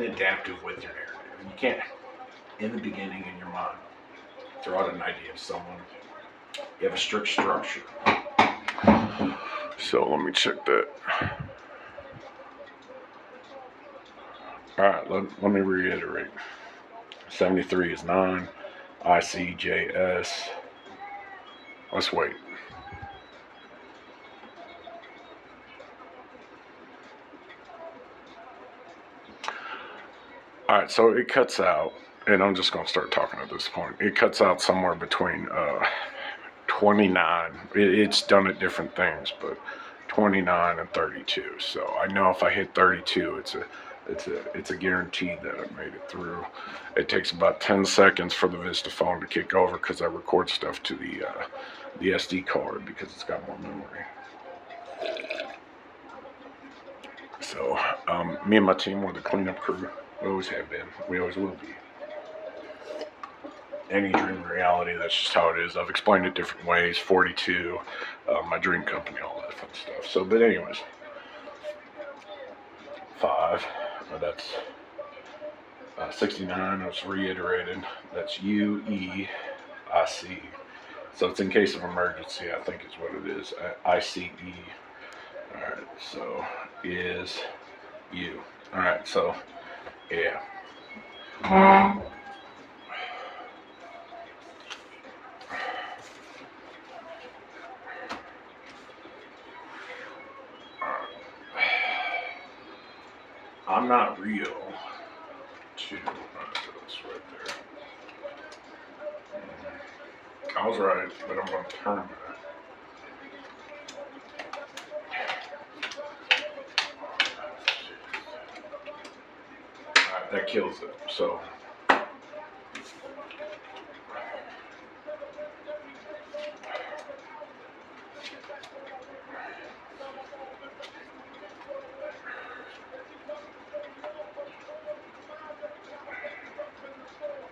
adaptive with your narrative. You can't, in the beginning in your mind, throw out an idea of someone. You have a strict structure. So let me check that. Alright, let me reiterate. 73 is 9. ICJS. Let's wait. Alright, so it cuts out, and I'm just going to start talking at this point. It cuts out somewhere between 29. It's done at different things, but 29 and 32. So I know if I hit 32, it's a guarantee that I made it through. It takes about 10 seconds for the Vista phone to kick over because I record stuff to the SD card because it's got more memory. So me and my team were the cleanup crew. We always have been. We always will be. Any dream reality, that's just how it is. I've explained it different ways. 42, my dream company, all that fun stuff. So, but anyways, 5, that's 69, it's reiterated. That's UEIC. So it's in case of emergency, I think is what it is. ICE. Alright, so is you. Alright, so yeah. I'm not real to this right there. I was right, but I'm going to turn that. Alright, that kills it. So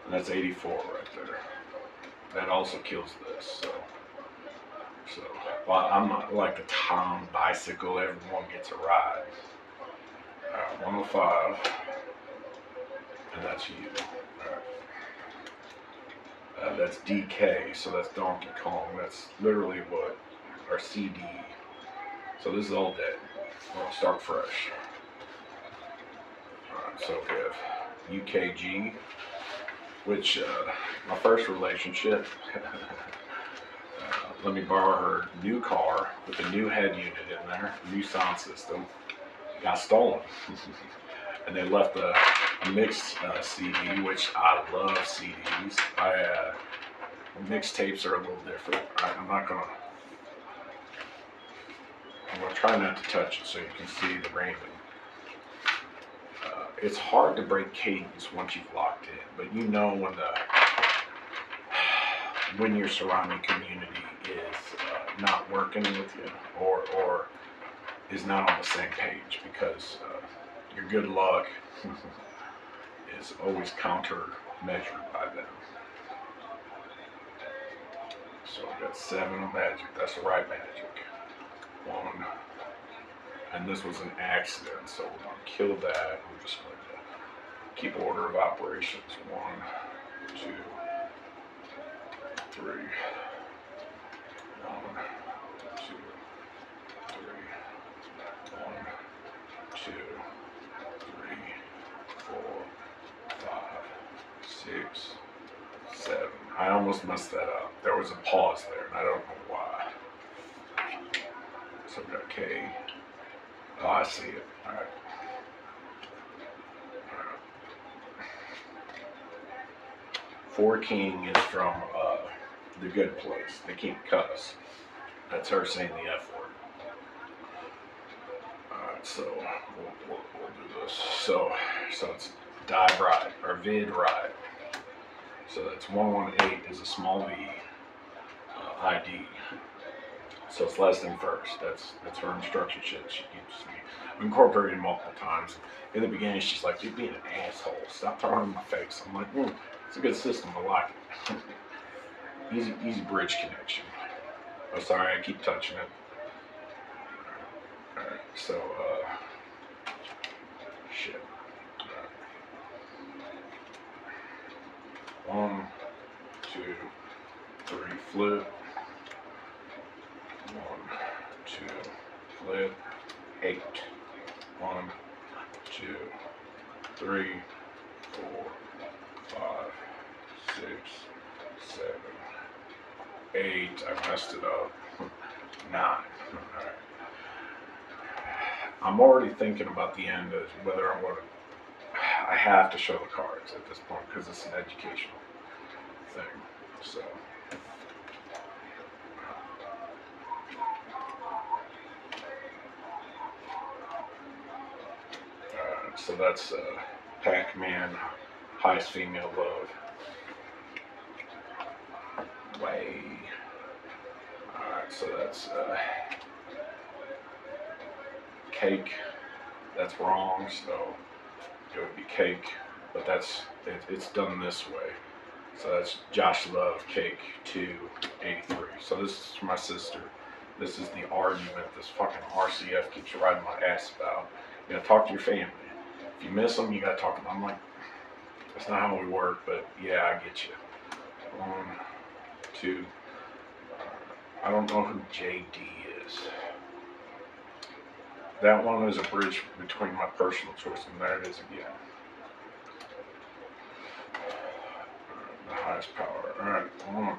that's 84 right there. That also kills this. So well, I'm not like a Tom bicycle. Everyone gets a ride. 105, and that's you. That's DK, so that's Donkey Kong. That's literally what our CD. So this is all dead. We'll start fresh. Alright, so we have UKG, which my first relationship. Let me borrow her new car with a new head unit in there, new sound system. Got stolen. And they left a mixed CD, which I love CDs. Mixtapes are a little different. I'm gonna try not to touch it so you can see the random. It's hard to break cadence once you've locked in, but you know when your surrounding community is not working with you or is not on the same page, because your good luck is always counter-measured by them. So we got 7 of magic. That's the right magic. 1. And this was an accident, so we're going to kill that. We're just going to keep order of operations. 1, 2, 3. 1, 2, 3. 1, 2, 3, 4, 5, 6, 7. I almost messed that up. There was a pause there, and I don't know why. So we got K. Oh, I see it. All right. 4 King is from The Good Place. They can't cuss. That's her saying the F word. Alright, so we'll do this. So it's dive ride, or vid ride. So that's 118 is a small V ID. So it's less than first. That's her instruction sheet she gives me. I've incorporated multiple times. In the beginning, she's like, "You're being an asshole. Stop throwing in my face." I'm like, it's a good system. I like it. Easy bridge connection. Oh, sorry, I keep touching it. Alright, so, shit. 1, 2, 3, flip. 1, 2, flip. 8. 1, 2, 3, 4, 5, 6, 7, 8. I messed it up. 9. Alright. I'm already thinking about the end of whether I'm going to. I have to show the cards at this point because it's an educational thing. So. So that's Pac-Man, highest female love. Way. Alright, so that's cake. That's wrong, so it would be cake, but it's done this way. So that's Josh Love, cake 283. So this is for my sister. This is the argument this fucking RCF keeps riding my ass about. You gotta talk to your family. If you miss them, you gotta talk to them. I'm like, that's not how we work, but yeah, I get you. 1, 2. I don't know who JD is. That one is a bridge between my personal choice, and there it is again. The highest power. Alright, 1,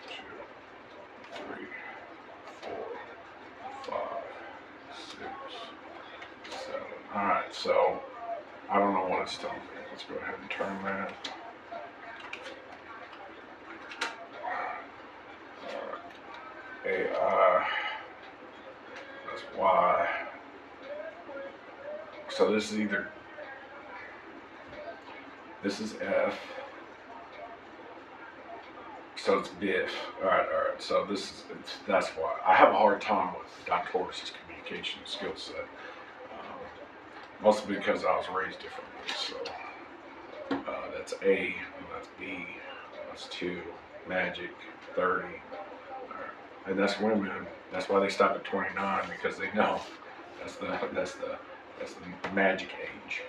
2, 3, 4, 5, 6, 7. Alright, so I don't know what it's telling me. Let's go ahead and turn that. AI. That's Y. So this is either. This is F. So it's Biff. Alright. So that's why. I have a hard time with Don Torres' communication skill set. Mostly because I was raised differently. So that's A, and that's B, that's 2, Magic, 30. And that's women. That's why they stop at 29, because they know that's the magic age.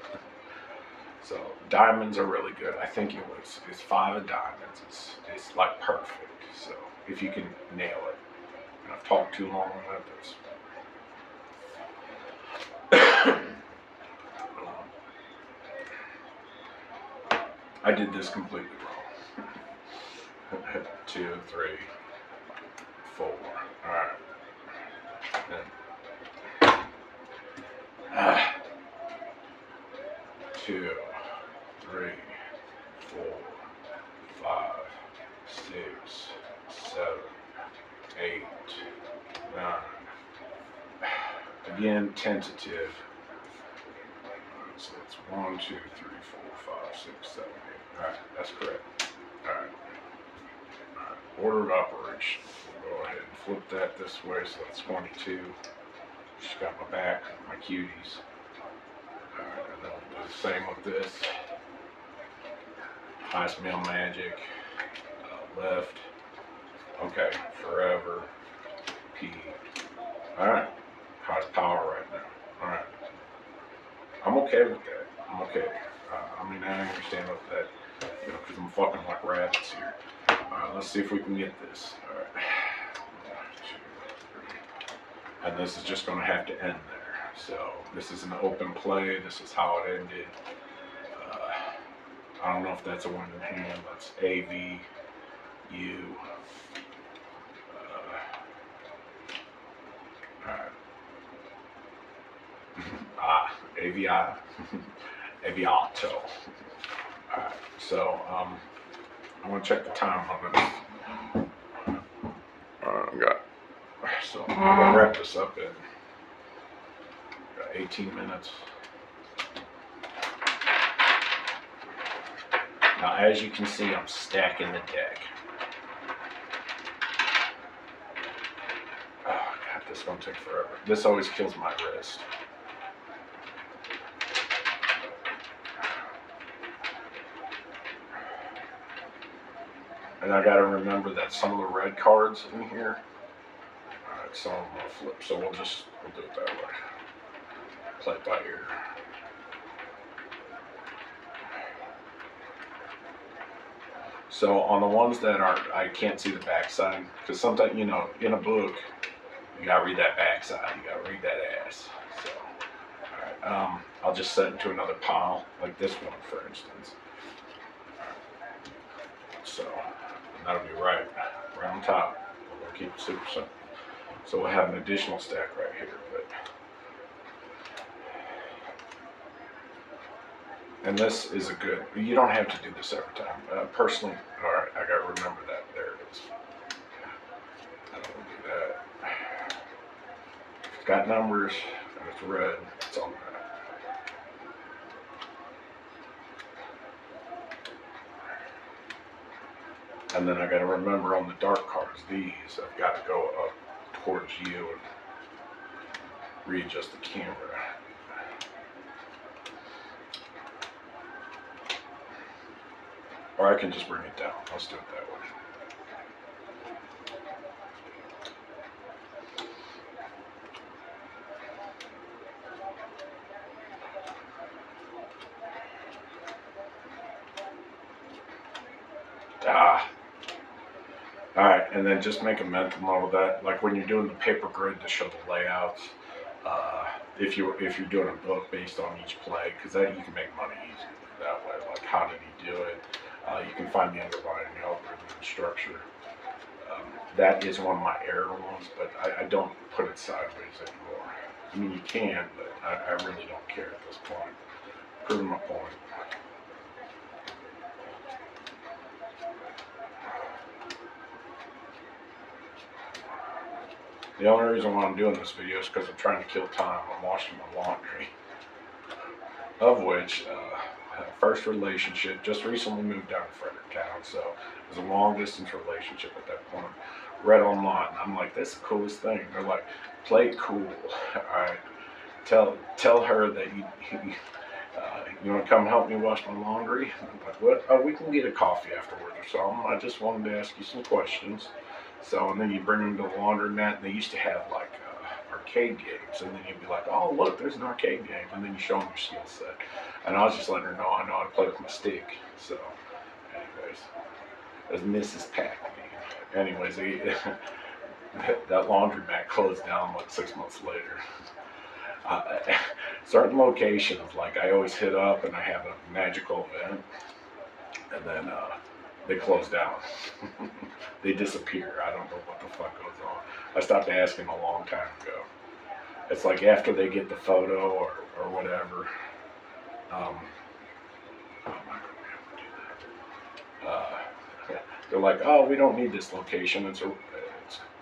So diamonds are really good. I think it's 5 of diamonds. It's like perfect. So if you can nail it. And I've talked too long on that. I did this completely wrong. 2, 3, 4. Alright. Then 2, 3, 4, 5, 6, 7, 8, 9. Again, tentative. So it's 1, 2, 3, 4, 5, 6, 7, 8. Alright, that's correct. Alright. Order of operation. We'll go ahead and flip that this way, so that's 22. Just got my back, my cuties. Alright, and then we'll do the same with this. Highest male magic. Left. Okay, forever. P. Alright. Highest power right now. Alright. I'm okay with that. I'm okay. I mean, I understand what that, because I'm fucking like rabbits here. Alright, let's see if we can get this. Alright. 1, 2, 3. And this is just going to have to end there. So, this is an open play. This is how it ended. I don't know if that's a winning hand. That's A, V, U. Alright. AVI. Aviato. Alright, so, I want to check the time on this. So, I'm going to wrap this up in 18 minutes. Now, as you can see, I'm stacking the deck. Oh, God, this is going to take forever. This always kills my wrist. And I gotta remember that some of the red cards in here, alright, some of them will flip, so we'll do it that way. Play it by ear. So on the ones that aren't, I can't see the backside, because sometimes, you know, in a book, you gotta read that backside, you gotta read that ass. So, all right, I'll just set it to another pile, like this one, for instance. So that'll be right on top. We'll keep it super simple. So we'll have an additional stack right here, but. And this is a good, you don't have to do this every time. Personally, all right, I gotta remember that. There it is. I don't want to do that. It's got numbers and it's red. It's on that. And then I gotta remember on the dark cards, these, I've got to go up towards you and readjust the camera. Or I can just bring it down. Let's do it that way. Alright, and then just make a mental note of that. Like when you're doing the paper grid to show the layouts, if you're doing a book based on each play, because that you can make money easily that way. Like how did he do it? You can find the underlying algorithm and structure. That is one of my error ones, but I don't put it sideways anymore. I mean, you can, but I really don't care at this point. Proving my point. The only reason why I'm doing this video is because I'm trying to kill time. I'm washing my laundry. Of which, first relationship, just recently moved down to Fredericktown, so it was a long distance relationship at that point. Read online, I'm like, that's the coolest thing. They're like, play it cool. Alright. Tell her that you want to come help me wash my laundry? I'm like, what? Oh, we can get a coffee afterwards or something. I just wanted to ask you some questions. So, and then you bring them to the laundromat, and they used to have like arcade games, and then you'd be like, oh, look, there's an arcade game, and then you show them your skill set. And I was just letting her know I know how to play with my stick. So, anyways, as Mrs. Pac-Man. Anyways, that laundromat closed down like 6 months later. Certain locations, like I always hit up and I have a magical event, and then they close down. They disappear. I don't know what the fuck goes on. I stopped asking a long time ago. It's like after they get the photo or whatever. I'm not gonna be able to do that. They're like, oh, we don't need this location.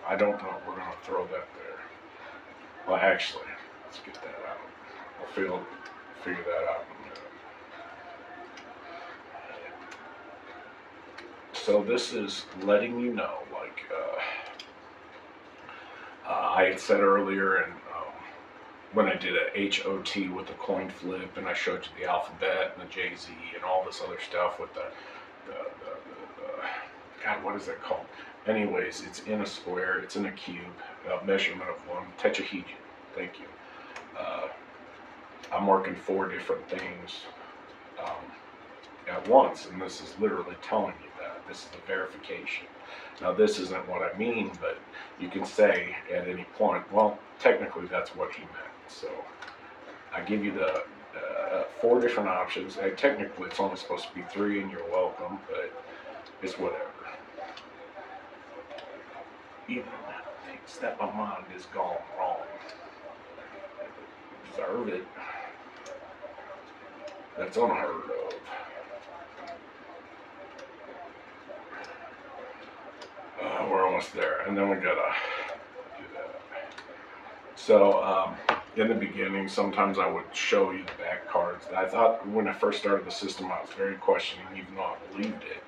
I don't know. We're gonna throw that there. Well, actually, let's get that out. We'll figure that out. So this is letting you know, like I had said earlier, and when I did a HOT with the coin flip, and I showed you the alphabet and the JZ and all this other stuff with the God, what is that called? Anyways, it's in a square, it's in a cube, measurement of one, tetrahedron. Thank you. I'm working 4 different things at once, and this is literally telling you that. This is the verification. Now, this isn't what I mean, but you can say at any point, well, technically that's what he meant. So I give you the 4 different options. Technically, it's only supposed to be 3, and you're welcome, but it's whatever. Even things that my mind is gone wrong. Observe it. That's unheard of. We're almost there, and then we gotta do that. So, in the beginning, sometimes I would show you the back cards. I thought when I first started the system, I was very questioning, even though I believed it.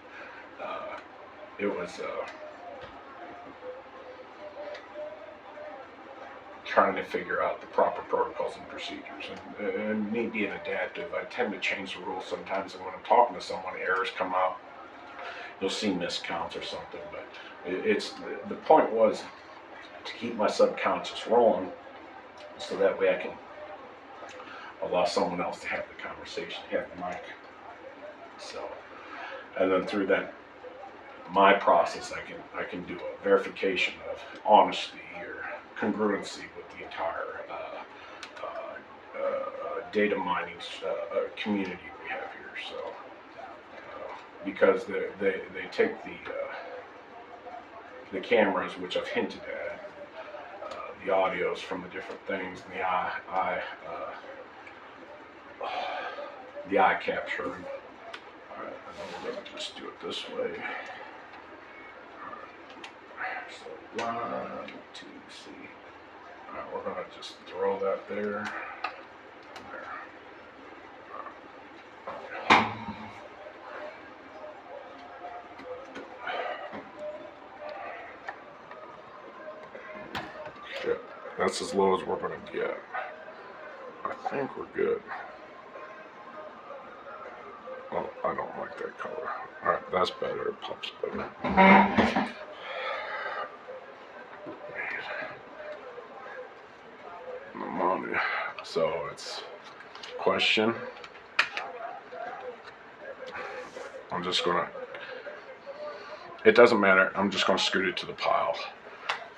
It was trying to figure out the proper protocols and procedures. And me being adaptive, I tend to change the rules sometimes, and when I'm talking to someone, errors come out. You'll see miscounts or something, but the point was to keep my subconscious rolling, so that way I can allow someone else to have the conversation, have the mic. So, and then through that my process, I can do a verification of honesty or congruency with the entire data mining community we have here. So because they take the cameras, which I've hinted at, the audios from the different things, and the eye capture. All right, and then we're going to just do it this way. So 1, 2, C. All right, we're going to just throw that there. Okay, that's as low as we're going to get. I think we're good. Oh, I don't like that color. Alright, that's better. It pops better. Money. So it's question. I'm just gonna, it doesn't matter, I'm just gonna scoot it to the pile.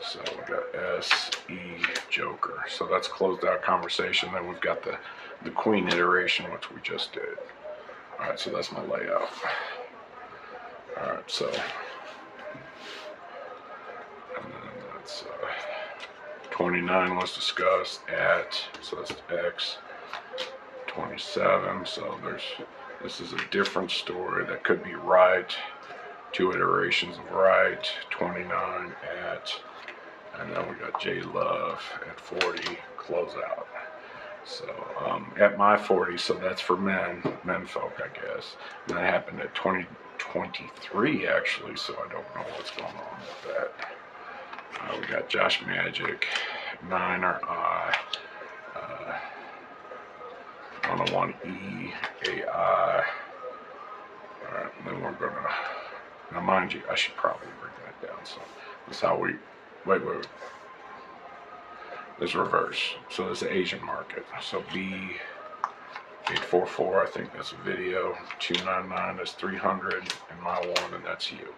So we got S, E, Joker. So that's closed out conversation. Then we've got the queen iteration, which we just did. Alright, so that's my layout. Alright, so, and then that's 29 was discussed at, so that's X, 27, so this is a different story that could be right, 2 iterations of right, 29 at, and then we got J Love at 40, close out. So at my 40, so that's for menfolk, I guess. And that happened at 2023 actually, so I don't know what's going on with that. We got Josh Magic, 9 or I, 101E, AI. Alright, and then we're gonna, now mind you, I should probably bring that down. So that's how we, wait. This reverse. So this is the Asian market. So B844, I think that's a video. 299 is 300, and my 1, and that's you.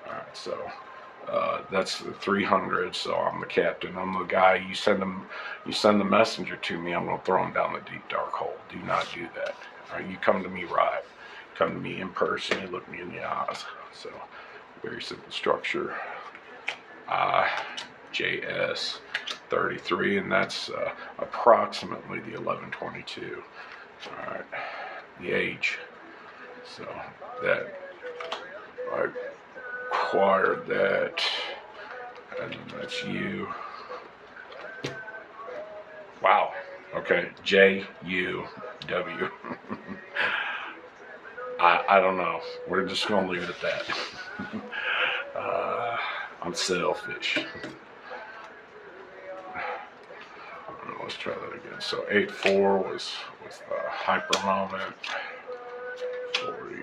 Alright, so that's the 300. So I'm the captain. I'm the guy. You send the messenger to me. I'm gonna throw him down the deep dark hole. Do not do that. Alright, you come to me right. Come to me in person. You look me in the eyes. So very simple structure. JS 33, and that's approximately the 1122. All right, the age. So that I acquired that, and that's you. Wow. Okay, JUW. I don't know. We're just gonna leave it at that. I'm selfish. Let's try that again. So 8.4 was the hyper moment. 40.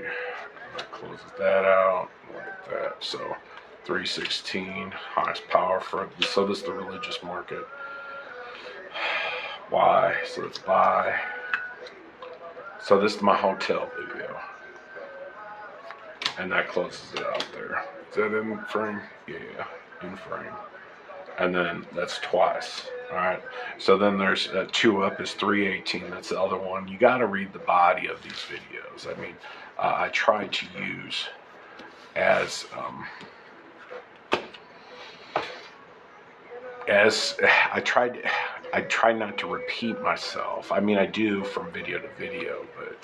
That closes that out. Look at that. So 316, highest power for, so this is the religious market. Y, so it's buy. So this is my hotel video. And that closes it out there. Is that in frame? Yeah, in frame. And then that's twice. All right. So then there's 2 up is 318. That's the other one. You got to read the body of these videos. I mean, I try to use as I try not to repeat myself. I mean, I do from video to video, but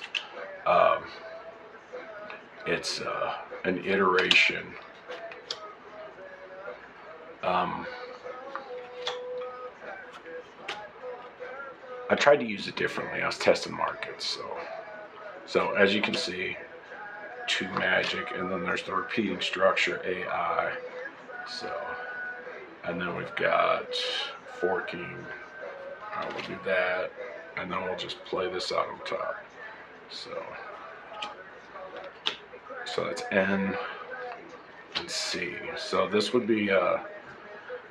it's an iteration. I tried to use it differently. I was testing markets, so as you can see, 2 magic, and then there's the repeating structure AI. So, and then we've got forking. We'll do that, and then we'll just play this out on top. So that's N and C. So this would be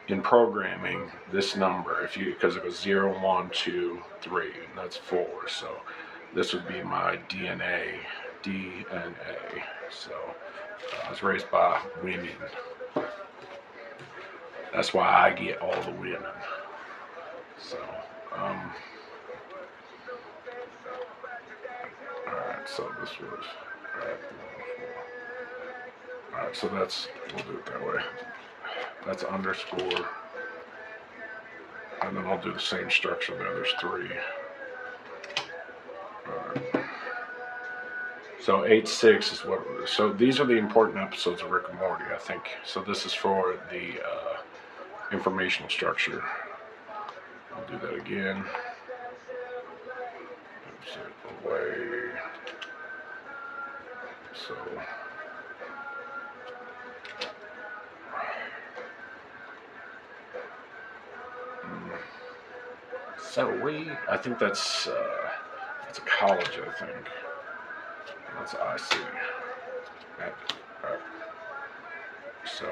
in programming, this number, because it was 0, 1, 2, 3, and that's 4. So this would be my DNA. D, and A. So I was raised by women. That's why I get all the women. So, alright, so this was, alright, so that's, we'll do it that way. That's underscore, and then I'll do the same structure there. There's 3. Alright. So 8.6 is what it is. So these are the important episodes of Rick and Morty, I think. So this is for the informational structure. I'll do that again. Oops, away. So I think that's a college, I think. That's IC. So,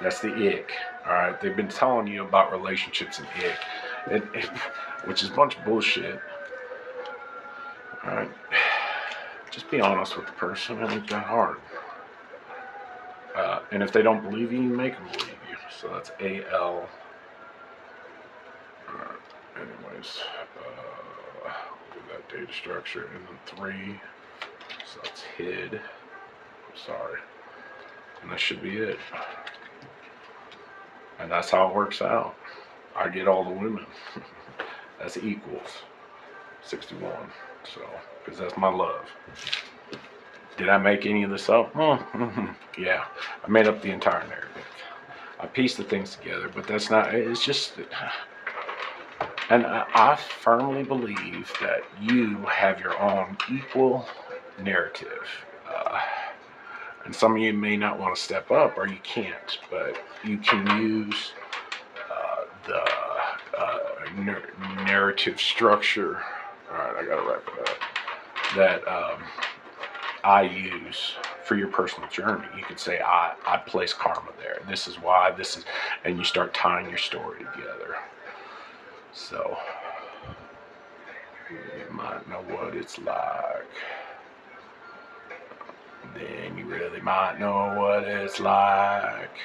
that's the ick. Alright, they've been telling you about relationships and ick, which is a bunch of bullshit. Alright, just be honest with the person. It ain't that hard. And if they don't believe you, you make them believe you. So that's AL. Alright, anyways, do that data structure, and then 3. So that's hid. Sorry. And that should be it. And that's how it works out. I get all the women. That's equals 61. So, because that's my love. Did I make any of this up? Yeah. I made up the entire narrative. I pieced the things together, but that's not, it's just, and I firmly believe that you have your own equal narrative. And some of you may not want to step up, or you can't, but you can use the narrative structure. Alright, I gotta wrap it up. That I use for your personal journey. You could say, I place karma there. This is why, this is, and you start tying your story together. So, you might know what it's like. Then you really might know what it's like.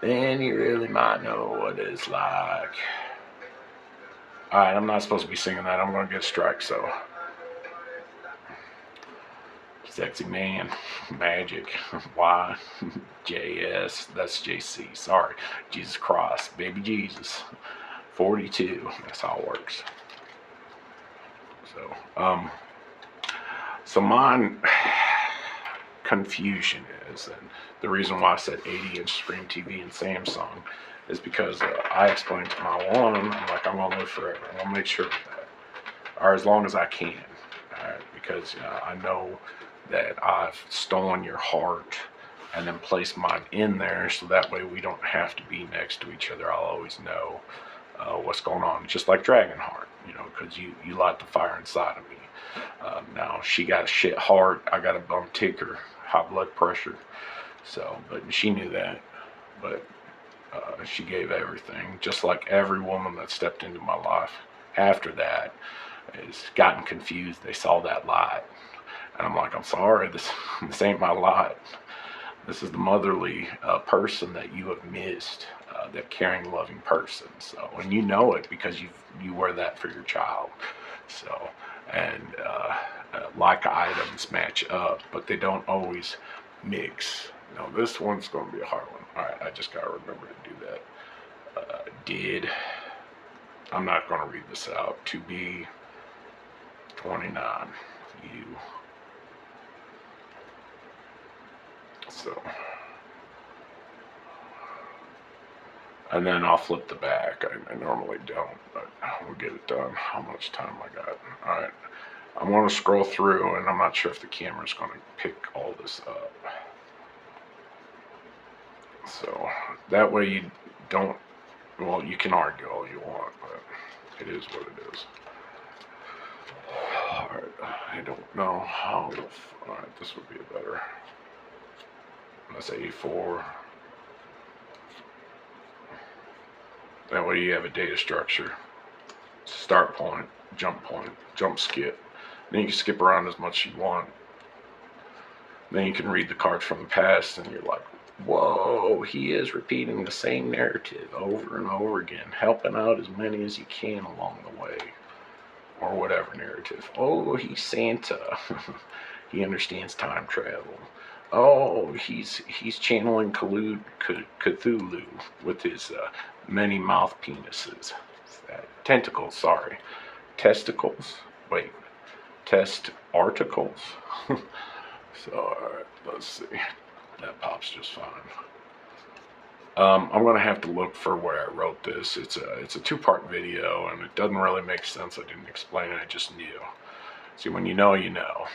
Then you really might know what it's like. Alright, I'm not supposed to be singing that. I'm going to get a strike, so. Sexy man, magic, Y, JS, that's JC, sorry. Jesus Christ, baby Jesus. 42, that's how it works. So mine confusion is, and the reason why I said 80-inch screen TV and Samsung is because I explained to my woman, I'm like, I'm gonna live forever. I'm gonna make sure of that, or as long as I can, because I know that I've stolen your heart and then placed mine in there, so that way we don't have to be next to each other. I'll always know what's going on, just like Dragonheart, because you light the fire inside of me. Now, she got a shit heart, I got a bum ticker, high blood pressure, but she knew that, but she gave everything, just like every woman that stepped into my life after that has gotten confused. They saw that light, and I'm like, I'm sorry, this ain't my light. This is the motherly person that you have missed, that caring, loving person. So, and you know it because you wear that for your child. So, and like items match up, but they don't always mix. No, this one's going to be a hard one. All right, I just got to remember to do that. I'm not going to read this out. To be 29, you. So, and then I'll flip the back. I normally don't, but we'll get it done. How much time I got? All right. I'm going to scroll through, and I'm not sure if the camera's going to pick all this up. So that way you don't, well, you can argue all you want, but it is what it is. Alright, I don't know how, alright, this would be a better, let's say 4. That way you have a data structure, start point, jump skip, Then you can skip around as much as you want. Then you can read the cards from the past, and you're like, whoa, he is repeating the same narrative over and over again, helping out as many as he can along the way, or whatever narrative. Oh, he's Santa. He understands time travel. Oh, he's channeling Cthulhu with his many mouth penises. Tentacles, sorry. Testicles? Wait. Test articles? So, alright, let's see. That pops just fine. I'm gonna have to look for where I wrote this. It's a two-part video, and it doesn't really make sense. I didn't explain it. I just knew. See, when you know, you know.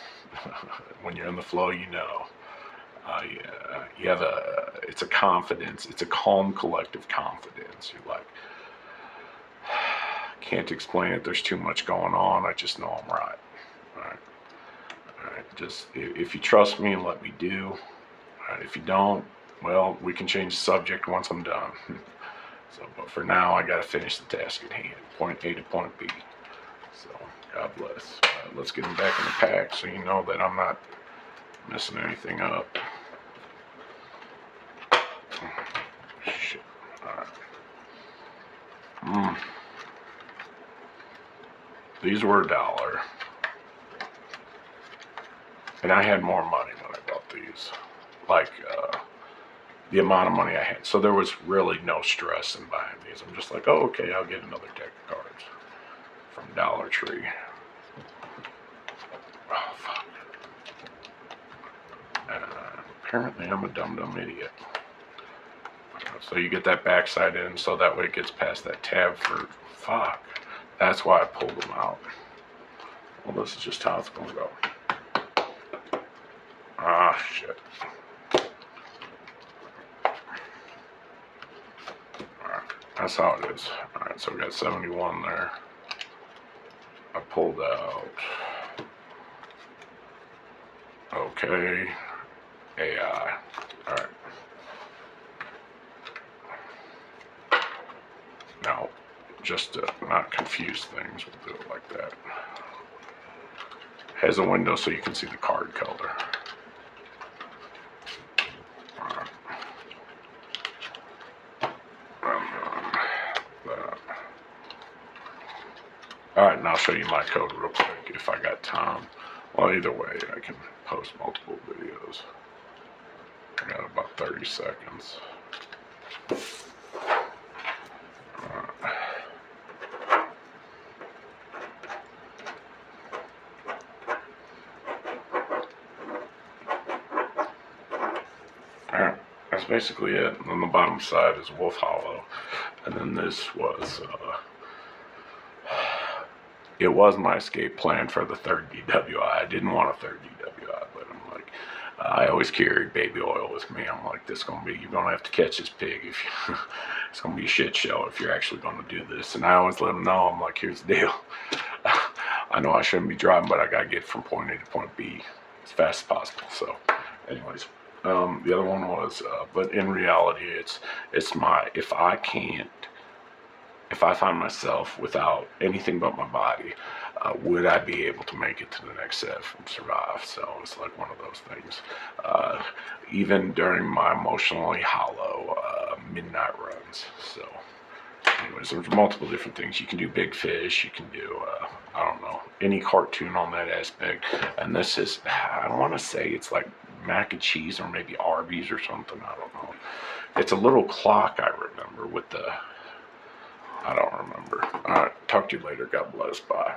When you're in the flow, you know. You have it's a confidence. It's a calm, collective confidence. You're like, can't explain it. There's too much going on. I just know I'm right. All right. Just if you trust me, let me do. All right, if you don't, well, we can change the subject once I'm done. So, but for now, I got to finish the task at hand. Point A to point B. So, God bless. Let's get them back in the pack so you know that I'm not messing anything up. Shit. All right. These were $1. And I had more money when I bought these. Like, the amount of money I had. So there was really no stress in buying these. I'm just like, oh, okay, I'll get another deck of cards from Dollar Tree. Oh, fuck. Apparently I'm a dumb idiot. So you get that backside in, so that way it gets past that tab for, fuck. That's why I pulled them out. Well, this is just how it's going to go. Ah, shit. Alright, that's how it is. Alright, so we got 71 there. I pulled out. Okay. AI. Alright. Now, just to not confuse things, we'll do it like that. Has a window so you can see the card color. Alright, and I'll show you my code real quick if I got time. Well, either way, I can post multiple videos. I got about 30 seconds. Alright, that's basically it. And on the bottom side is Wolf Hollow. And then this was, it was my escape plan for the third DWI. I didn't want a third DWI, but I'm like, I always carried baby oil with me. I'm like, this gonna be, you're gonna have to catch this pig if you, it's gonna be a shit show if you're actually gonna do this. And I always let them know, I'm like, here's the deal. I know I shouldn't be driving, but I gotta get from point A to point B as fast as possible. So, anyways, the other one was, but in reality, it's my, if I find myself without anything but my body, would I be able to make it to the next set and survive? So it's like one of those things. Even during my emotionally hollow midnight runs. So anyways, there's multiple different things. You can do Big Fish, you can do, I don't know, any cartoon on that aspect. And this is, I want to say it's like mac and cheese or maybe Arby's or something, I don't know. It's a little clock, I remember, with the, I don't remember. Alright, talk to you later. God bless. Bye.